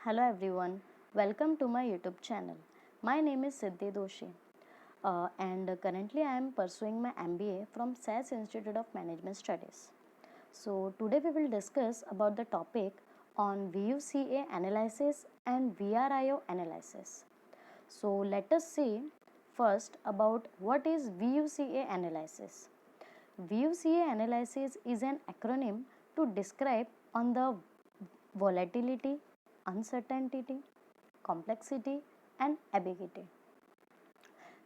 Hello everyone, welcome to my YouTube channel. My name is Siddhi Doshi and currently I am pursuing my MBA from SAS Institute of Management Studies. So today we will discuss about the topic on VUCA analysis and VRIO analysis. So let us see first about what is VUCA analysis. VUCA analysis is an acronym to describe on the volatility, uncertainty, complexity and ambiguity.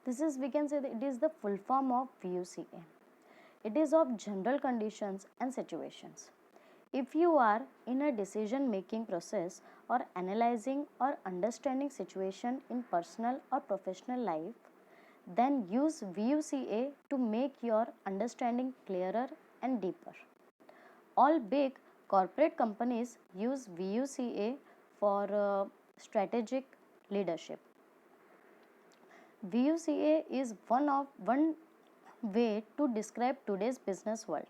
This is, we can say that it is the full form of VUCA. It is of general conditions and situations. If you are in a decision making process or analyzing or understanding situation in personal or professional life, then use VUCA to make your understanding clearer and deeper. All big corporate companies use VUCA for strategic leadership. VUCA is one way to describe today's business world.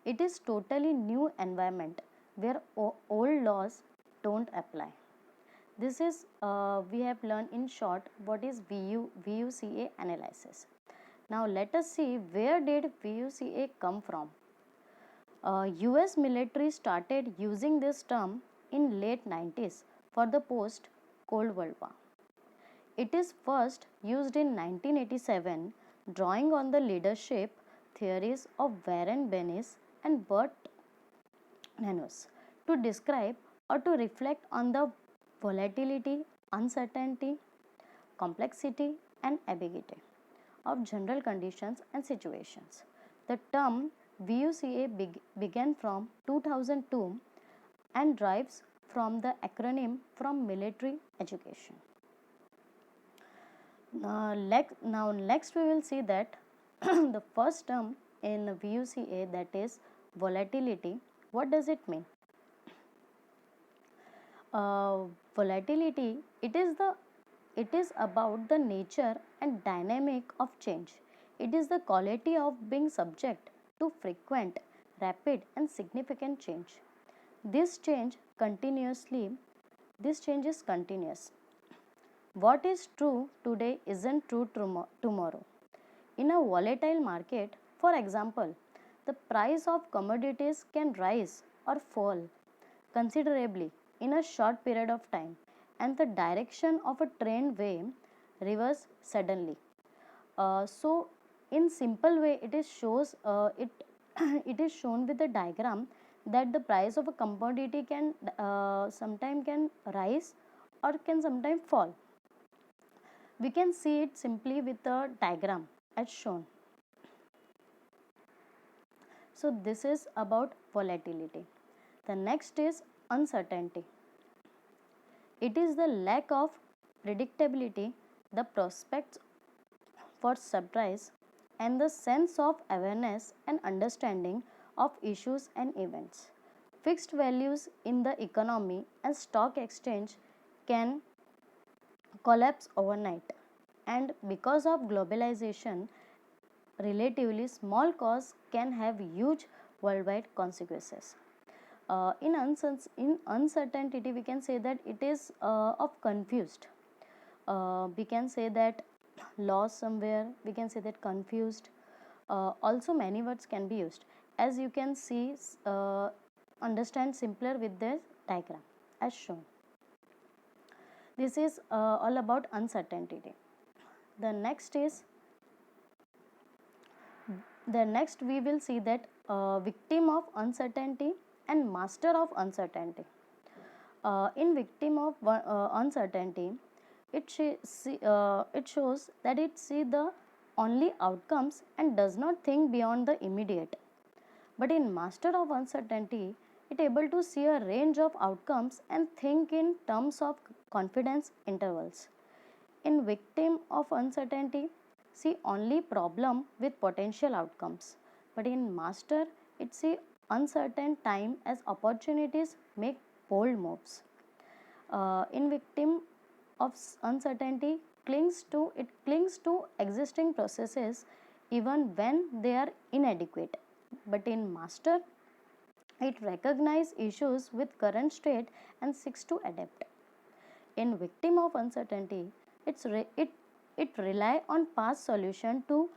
It is totally new environment where old laws don't apply. This is we have learned in short what is VUCA analysis. Now let us see where did VUCA come from. US military started using this term in late 90s for the post Cold War. It is first used in 1987, drawing on the leadership theories of Warren Bennis and Bert Nanos to describe or to reflect on the volatility, uncertainty, complexity, and ambiguity of general conditions and situations. The term VUCA began from 2002 and derives from the acronym from military education. Now next we will see that the first term in VUCA, that is volatility. What does it mean? Volatility, it is about the nature and dynamic of change. It is the quality of being subject to frequent, rapid and significant change. This change is continuous. What is true today isn't true tomorrow. In a volatile market, for example, the price of commodities can rise or fall considerably in a short period of time, and the direction of a trend may reverse suddenly. So, in simple way, it is shows it it is shown with the diagram that the price of a commodity can sometime can rise or can sometime fall. We can see it simply with the diagram as shown. So this is about volatility. The next is uncertainty. It is the lack of predictability, the prospects for surprise, and the sense of awareness and understanding of issues and events. Fixed values in the economy and stock exchange can collapse overnight, and because of globalization, relatively small costs can have huge worldwide consequences. In uncertainty, we can say that it is of confused. We can say that lost somewhere, we can say that confused. Also many words can be used, as you can see, understand simpler with this diagram as shown. This is all about uncertainty. The next is the next we will see that victim of uncertainty and master of uncertainty. In victim of uncertainty, it shows that it see the only outcomes and does not think beyond the immediate. But in master of uncertainty, it able to see a range of outcomes and think in terms of confidence intervals. In victim of uncertainty, see only problem with potential outcomes. But in master, it see uncertain time as opportunities make bold moves. In victim of uncertainty, clings to existing processes even when they are inadequate. But in master, it recognizes issues with current state and seeks to adapt. In victim of uncertainty, it rely on past solution to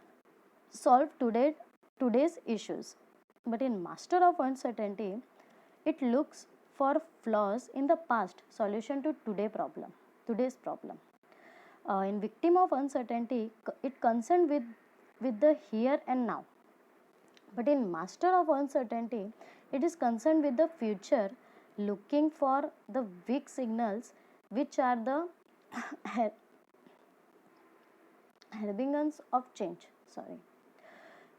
solve today's issues. But in master of uncertainty, it looks for flaws in the past solution to today's problem. In victim of uncertainty, it concerned with the here and now. But in master of uncertainty, it is concerned with the future, looking for the weak signals, which are the harbingers of change. Sorry.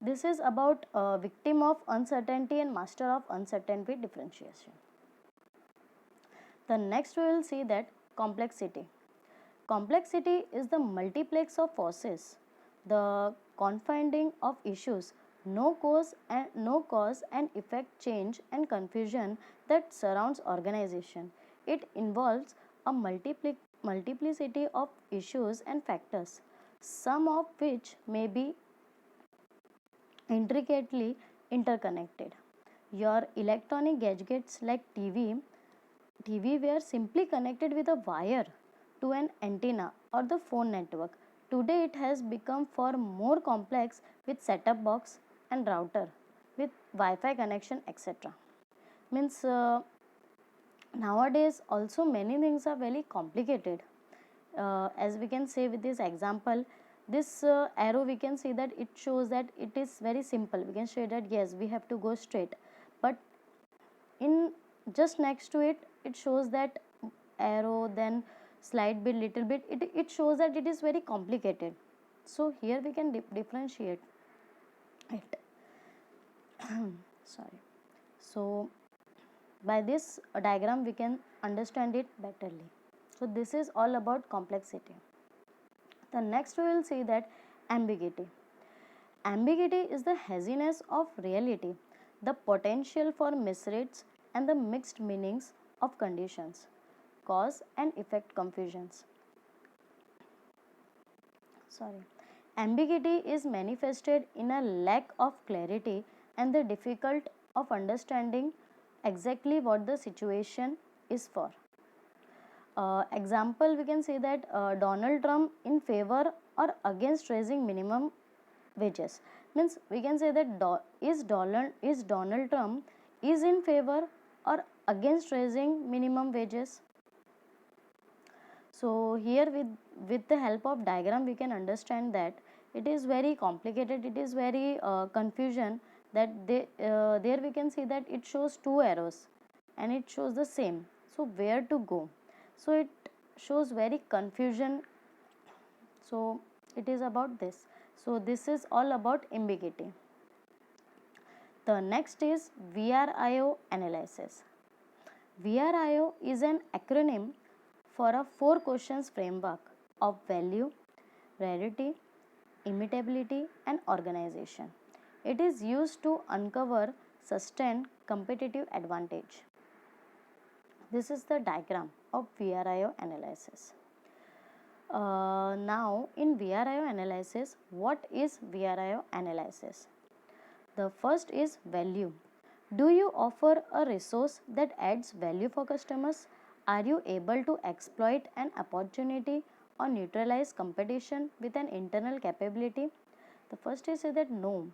This is about victim of uncertainty and master of uncertainty differentiation. The next we will see that complexity. Complexity is the multiplex of forces, the confounding of issues, no cause and effect change and confusion that surrounds organization. It involves a multiplicity of issues and factors, some of which may be intricately interconnected. Your electronic gadgets like TV were simply connected with a wire to an antenna or the phone network. Today it has become far more complex with set-top box and router with Wi-Fi connection, etc. Means nowadays also many things are very complicated. As we can say with this example, this arrow we can see that it shows that it is very simple. We can say that yes, we have to go straight, but in just next to it, it shows that arrow, then slide bit little bit, it shows that it is very complicated. So here we can differentiate it. Sorry. So by this diagram we can understand it betterly. So this is all about complexity. The next we will see that ambiguity. Ambiguity is the haziness of reality, the potential for misreads and the mixed meanings of conditions, cause and effect confusions. Sorry. Ambiguity is manifested in a lack of clarity and the difficult of understanding exactly what the situation is for. Example, we can say that Donald Trump in favor or against raising minimum wages. Means we can say that is Donald Trump is in favor or against raising minimum wages. So here with the help of diagram we can understand that it is very complicated, it is very confusion, that there we can see that it shows two arrows and it shows the same. So where to go? So it shows very confusion. So it is about this. So this is all about ambiguity. The next is VRIO analysis. VRIO is an acronym for a 4 questions framework of value, rarity, imitability and organization. It is used to uncover sustained competitive advantage. This is the diagram of VRIO analysis. Now in VRIO analysis, what is VRIO analysis? The first is value. Do you offer a resource that adds value for customers? Are you able to exploit an opportunity or neutralize competition with an internal capability? The first is that no.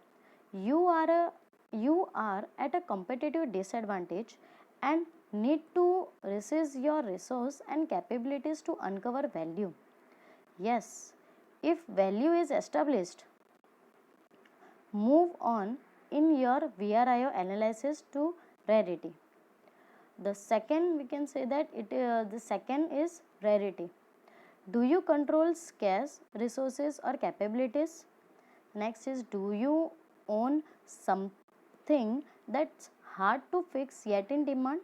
You are at a competitive disadvantage and need to resist your resource and capabilities to uncover value. Yes, if value is established, move on in your VRIO analysis to rarity. The second we can say that the second is rarity. Do you control scarce resources or capabilities? Next is, do you own something that's hard to fix yet in demand?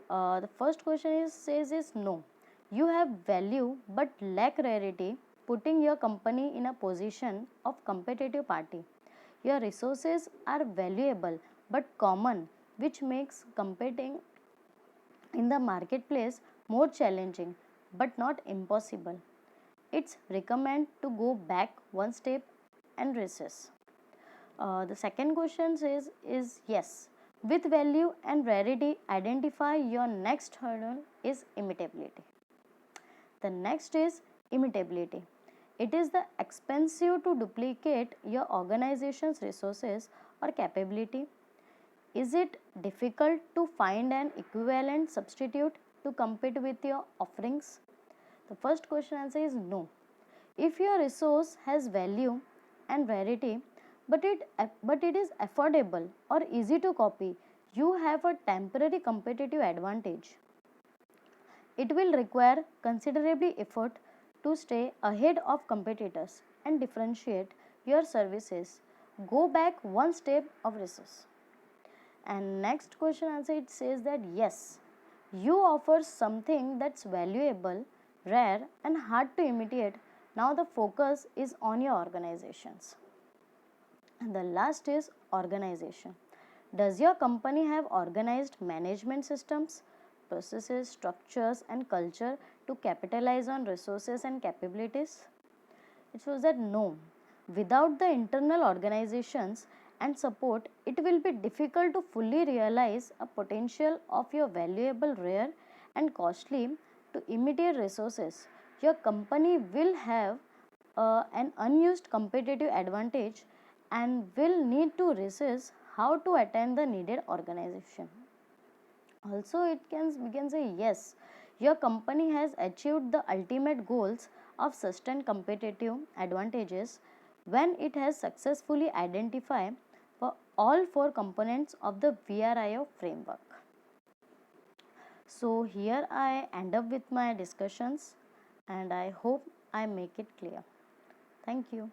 The first question says no. You have value but lack rarity, putting your company in a position of competitive party. Your resources are valuable but common, which makes competing in the marketplace more challenging but not impossible. It's recommend to go back one step and resist. The second question is yes. With value and rarity, identify your next hurdle is imitability. The next is imitability. It is the expensive to duplicate your organization's resources or capability. Is it difficult to find an equivalent substitute to compete with your offerings? The first question answer is no. If your resource has value and rarity, but it is affordable or easy to copy, you have a temporary competitive advantage. It will require considerable effort to stay ahead of competitors and differentiate your services. Go back one step of research. And next question answer, it says that yes, you offer something that's valuable, rare, and hard to imitate. Now the focus is on your organizations. And the last is organization. Does your company have organized management systems, processes, structures, and culture to capitalize on resources and capabilities? It shows that no. Without the internal organizations and support, it will be difficult to fully realize a potential of your valuable, rare, and costly to imitate resources. Your company will have an unused competitive advantage and will need to research how to attain the needed organization. Also, we can say yes, your company has achieved the ultimate goals of sustained competitive advantages when it has successfully identified for all four components of the VRIO framework. So here I end up with my discussions and I hope I make it clear. Thank you.